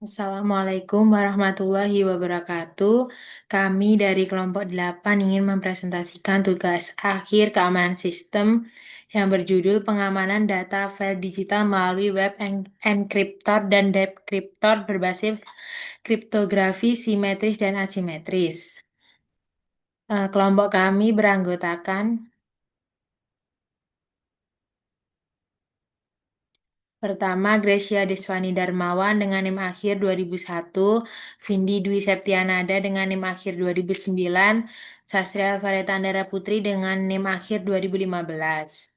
Assalamualaikum warahmatullahi wabarakatuh. Kami dari kelompok 8 ingin mempresentasikan tugas akhir keamanan sistem yang berjudul pengamanan data file digital melalui web enkriptor dan dekriptor berbasis kriptografi simetris dan asimetris. Kelompok kami beranggotakan pertama, Gracia Deswani Darmawan dengan NIM akhir 2001, Vindi Dwi Septianada dengan NIM akhir 2009, Sastri Alvareta Andara Putri dengan NIM akhir 2015.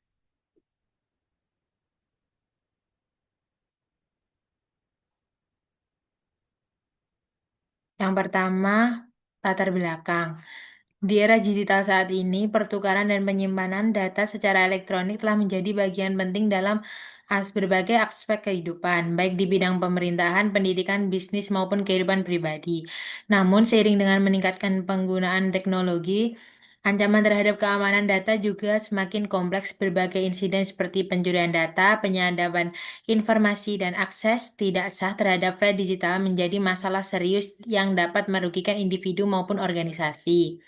Yang pertama, latar belakang. Di era digital saat ini, pertukaran dan penyimpanan data secara elektronik telah menjadi bagian penting dalam berbagai aspek kehidupan, baik di bidang pemerintahan, pendidikan, bisnis, maupun kehidupan pribadi. Namun, seiring dengan meningkatkan penggunaan teknologi, ancaman terhadap keamanan data juga semakin kompleks. Berbagai insiden seperti pencurian data, penyadapan informasi, dan akses tidak sah terhadap file digital menjadi masalah serius yang dapat merugikan individu maupun organisasi.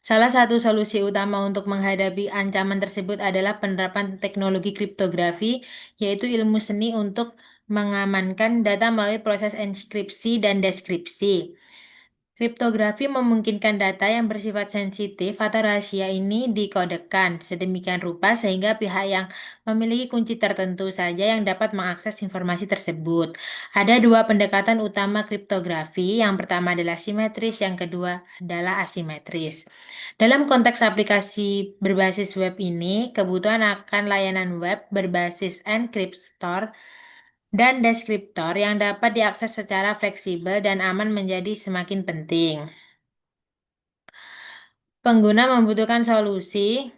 Salah satu solusi utama untuk menghadapi ancaman tersebut adalah penerapan teknologi kriptografi, yaitu ilmu seni untuk mengamankan data melalui proses enskripsi dan deskripsi. Kriptografi memungkinkan data yang bersifat sensitif atau rahasia ini dikodekan sedemikian rupa sehingga pihak yang memiliki kunci tertentu saja yang dapat mengakses informasi tersebut. Ada dua pendekatan utama kriptografi, yang pertama adalah simetris, yang kedua adalah asimetris. Dalam konteks aplikasi berbasis web ini, kebutuhan akan layanan web berbasis enkriptor dan deskriptor yang dapat diakses secara fleksibel dan aman menjadi semakin penting. Pengguna membutuhkan solusi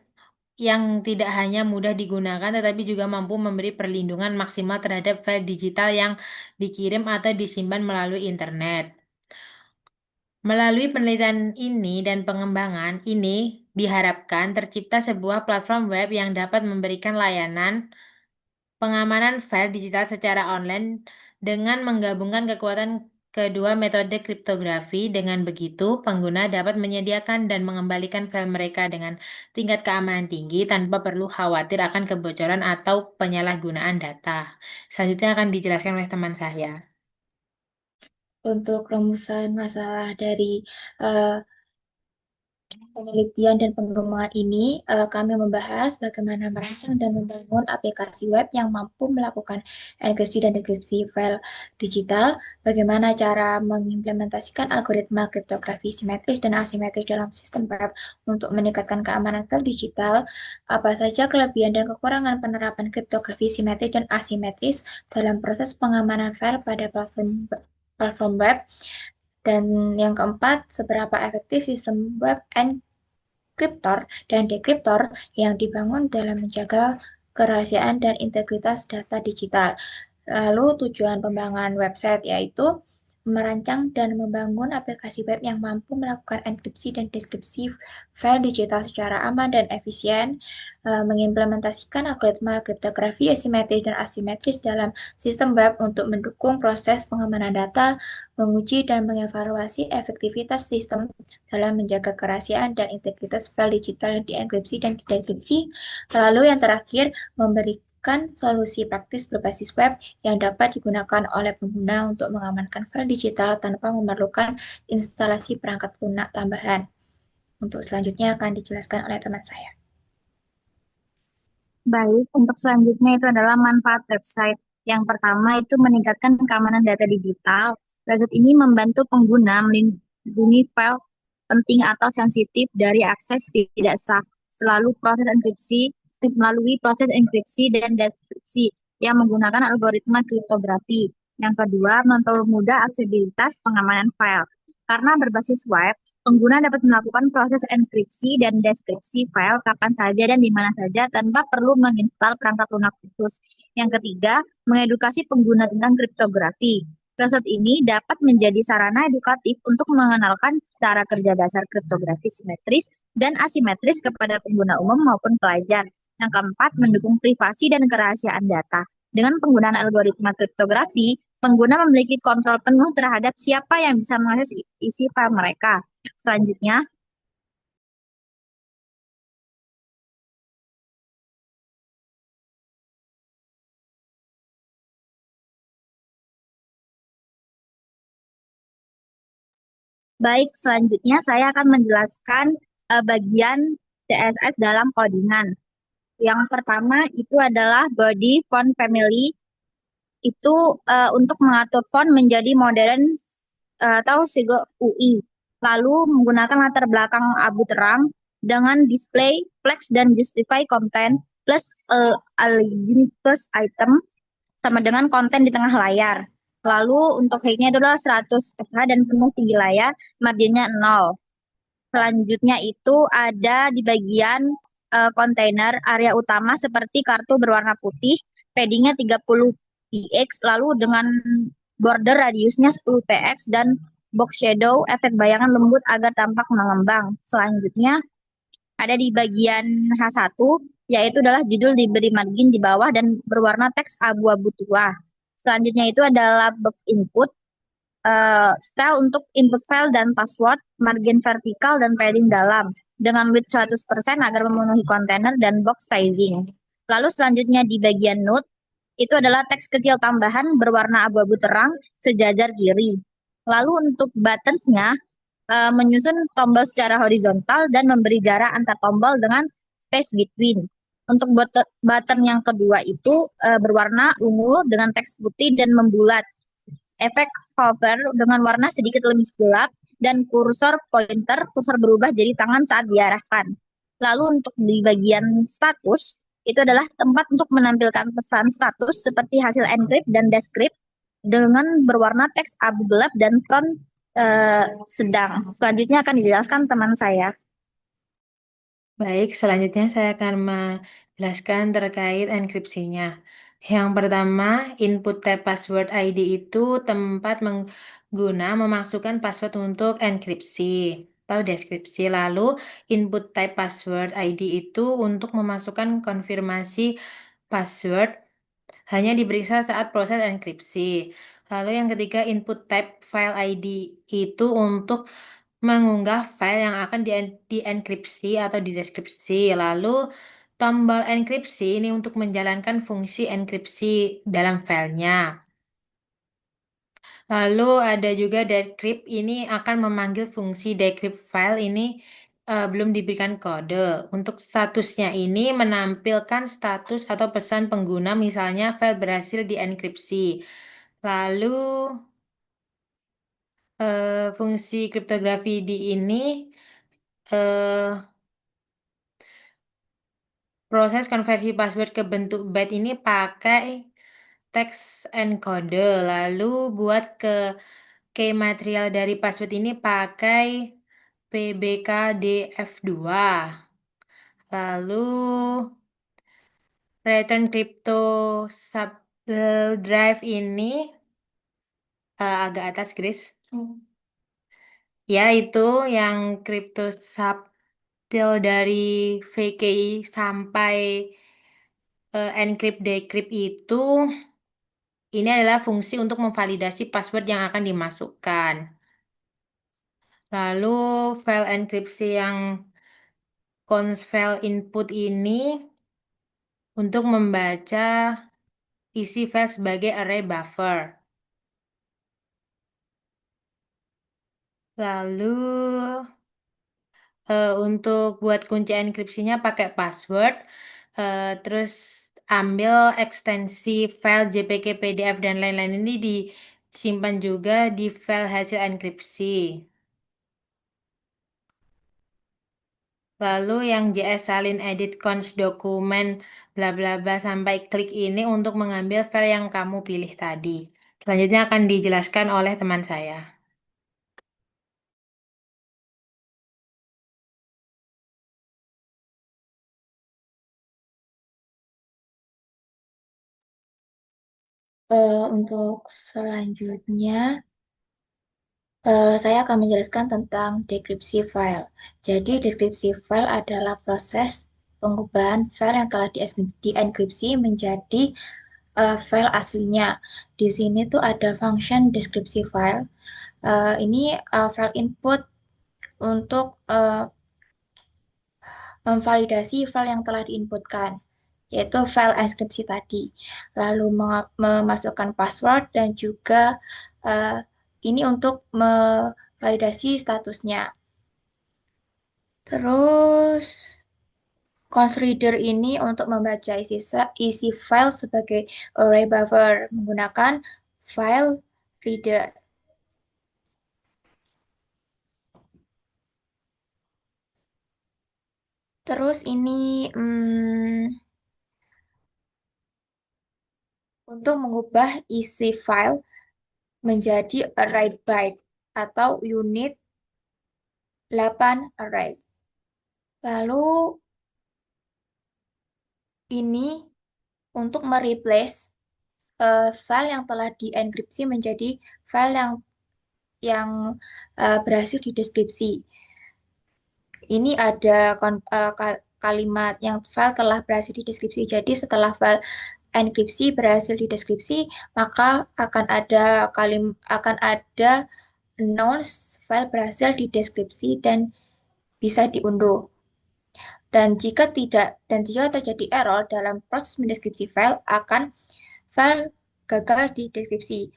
yang tidak hanya mudah digunakan, tetapi juga mampu memberi perlindungan maksimal terhadap file digital yang dikirim atau disimpan melalui internet. Melalui penelitian ini dan pengembangan ini, diharapkan tercipta sebuah platform web yang dapat memberikan layanan pengamanan file digital secara online dengan menggabungkan kekuatan kedua metode kriptografi. Dengan begitu, pengguna dapat menyediakan dan mengembalikan file mereka dengan tingkat keamanan tinggi tanpa perlu khawatir akan kebocoran atau penyalahgunaan data. Selanjutnya akan dijelaskan oleh teman saya. Untuk rumusan masalah dari eh, penelitian dan pengembangan ini, kami membahas bagaimana merancang dan membangun aplikasi web yang mampu melakukan enkripsi dan dekripsi file digital, bagaimana cara mengimplementasikan algoritma kriptografi simetris dan asimetris dalam sistem web untuk meningkatkan keamanan file digital, apa saja kelebihan dan kekurangan penerapan kriptografi simetris dan asimetris dalam proses pengamanan file pada platform web, dan yang keempat, seberapa efektif sistem web enkriptor dan dekriptor yang dibangun dalam menjaga kerahasiaan dan integritas data digital. Lalu tujuan pembangunan website yaitu merancang dan membangun aplikasi web yang mampu melakukan enkripsi dan deskripsi file digital secara aman dan efisien, mengimplementasikan algoritma kriptografi asimetris dan asimetris dalam sistem web untuk mendukung proses pengamanan data, menguji dan mengevaluasi efektivitas sistem dalam menjaga kerahasiaan dan integritas file digital yang dienkripsi dan didekripsi. Lalu yang terakhir, memberikan solusi praktis berbasis web yang dapat digunakan oleh pengguna untuk mengamankan file digital tanpa memerlukan instalasi perangkat lunak tambahan. Untuk selanjutnya akan dijelaskan oleh teman saya. Baik, untuk selanjutnya itu adalah manfaat website. Yang pertama itu meningkatkan keamanan data digital. Website ini membantu pengguna melindungi file penting atau sensitif dari akses tidak sah, melalui proses enkripsi dan dekripsi yang menggunakan algoritma kriptografi. Yang kedua, mempermudah aksesibilitas pengamanan file. Karena berbasis web, pengguna dapat melakukan proses enkripsi dan deskripsi file kapan saja dan di mana saja tanpa perlu menginstal perangkat lunak khusus. Yang ketiga, mengedukasi pengguna tentang kriptografi. Website ini dapat menjadi sarana edukatif untuk mengenalkan cara kerja dasar kriptografi simetris dan asimetris kepada pengguna umum maupun pelajar. Yang keempat, mendukung privasi dan kerahasiaan data. Dengan penggunaan algoritma kriptografi, Pengguna memiliki kontrol penuh terhadap siapa yang bisa mengakses isi file mereka. Selanjutnya, selanjutnya saya akan menjelaskan bagian CSS dalam codingan. Yang pertama itu adalah body font family, itu untuk mengatur font menjadi modern atau sigle UI. Lalu menggunakan latar belakang abu terang dengan display, flex, dan justify content plus align plus item sama dengan konten di tengah layar. Lalu untuk height-nya itu adalah 100 ph dan penuh tinggi layar, marginnya 0. Selanjutnya itu ada di bagian kontainer area utama seperti kartu berwarna putih, paddingnya 30 px, lalu dengan border radiusnya 10 px dan box shadow efek bayangan lembut agar tampak mengembang. Selanjutnya ada di bagian H1, yaitu adalah judul diberi margin di bawah dan berwarna teks abu-abu tua. Selanjutnya itu adalah box input, style untuk input file dan password, margin vertikal dan padding dalam, dengan width 100% agar memenuhi kontainer dan box sizing. Lalu selanjutnya di bagian note, itu adalah teks kecil tambahan berwarna abu-abu terang sejajar kiri. Lalu untuk buttons-nya, menyusun tombol secara horizontal dan memberi jarak antar tombol dengan space between. Untuk button yang kedua itu berwarna ungu dengan teks putih dan membulat. Efek hover dengan warna sedikit lebih gelap dan kursor berubah jadi tangan saat diarahkan. Lalu untuk di bagian status, itu adalah tempat untuk menampilkan pesan status seperti hasil encrypt dan decrypt dengan berwarna teks abu gelap dan font sedang. Selanjutnya akan dijelaskan teman saya. Baik, selanjutnya saya akan menjelaskan terkait enkripsinya. Yang pertama, input tab password ID itu tempat pengguna memasukkan password untuk enkripsi atau deskripsi. Lalu, input type password ID itu untuk memasukkan konfirmasi password hanya diperiksa saat proses enkripsi. Lalu yang ketiga, input type file ID itu untuk mengunggah file yang akan dienkripsi atau dideskripsi. Lalu tombol enkripsi ini untuk menjalankan fungsi enkripsi dalam filenya. Lalu ada juga decrypt, ini akan memanggil fungsi decrypt file ini belum diberikan kode. Untuk statusnya ini menampilkan status atau pesan pengguna, misalnya file berhasil dienkripsi. Lalu fungsi kriptografi di ini eh, proses konversi password ke bentuk byte ini pakai text encoder. Lalu buat ke key material dari password ini pakai PBKDF2. Lalu return crypto sub drive ini agak atas, Grace. Ya, itu yang crypto subtil dari VKI sampai encrypt decrypt itu ini adalah fungsi untuk memvalidasi password yang akan dimasukkan. Lalu file enkripsi yang cons file input ini untuk membaca isi file sebagai array buffer. Lalu untuk buat kunci enkripsinya pakai password, terus ambil ekstensi file JPG, PDF, dan lain-lain ini disimpan juga di file hasil enkripsi. Lalu yang JS salin edit cons dokumen bla bla bla sampai klik ini untuk mengambil file yang kamu pilih tadi. Selanjutnya akan dijelaskan oleh teman saya. Untuk selanjutnya, saya akan menjelaskan tentang deskripsi file. Jadi, deskripsi file adalah proses pengubahan file yang telah dienkripsi menjadi file aslinya. Di sini tuh ada function deskripsi file. Ini file input untuk memvalidasi file yang telah diinputkan, yaitu file inskripsi tadi. Lalu memasukkan password dan juga eh, ini untuk memvalidasi statusnya. Terus const-reader ini untuk membaca isi file sebagai array buffer menggunakan file reader. Terus ini untuk mengubah isi file menjadi array byte atau unit 8 array. Lalu ini untuk mereplace file yang telah dienkripsi menjadi file yang berhasil dideskripsi. Ini ada kalimat yang file telah berhasil dideskripsi. Jadi setelah file enkripsi berhasil dideskripsi, maka akan ada announce file berhasil dideskripsi dan bisa diunduh. Dan jika terjadi error dalam proses mendeskripsi file, akan file gagal dideskripsi,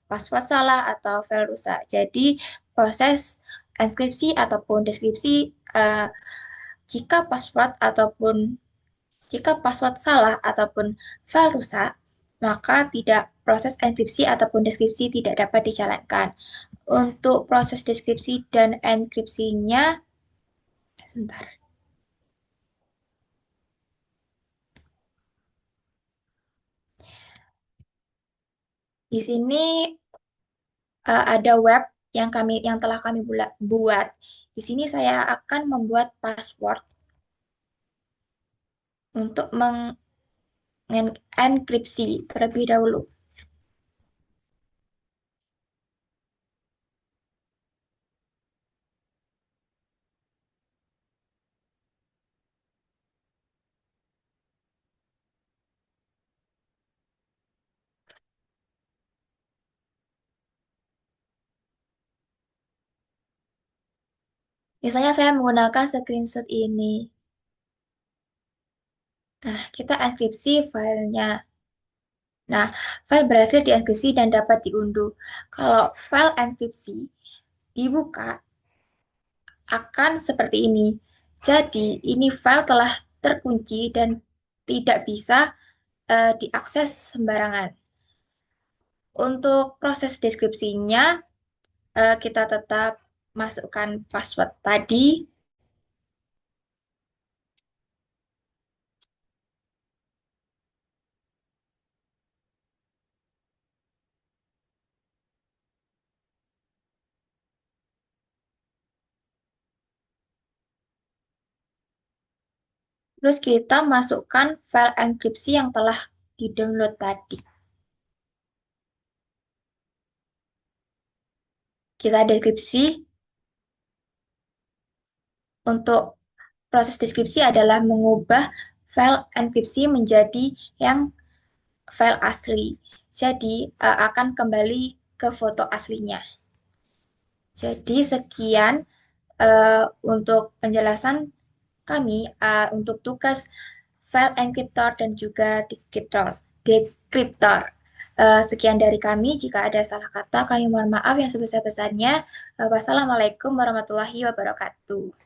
password salah atau file rusak. Jadi proses inskripsi ataupun deskripsi jika password ataupun jika password salah ataupun file rusak, maka tidak proses enkripsi ataupun deskripsi tidak dapat dijalankan. Untuk proses deskripsi dan enkripsinya, sebentar. Di sini ada web yang telah kami buat. Di sini saya akan membuat password untuk mengenkripsi terlebih dahulu. Misalnya saya menggunakan screenshot ini. Nah, kita enkripsi filenya. Nah, file berhasil dienkripsi dan dapat diunduh. Kalau file enkripsi dibuka, akan seperti ini. Jadi, ini file telah terkunci dan tidak bisa diakses sembarangan. Untuk proses deskripsinya, kita tetap masukkan password tadi. Terus kita masukkan file enkripsi yang telah di-download tadi. Kita deskripsi. Untuk proses deskripsi adalah mengubah file enkripsi menjadi yang file asli. Jadi akan kembali ke foto aslinya. Jadi sekian untuk penjelasan kami untuk tugas file encryptor dan juga decryptor. Sekian dari kami. Jika ada salah kata, kami mohon maaf yang sebesar-besarnya. Wassalamualaikum warahmatullahi wabarakatuh.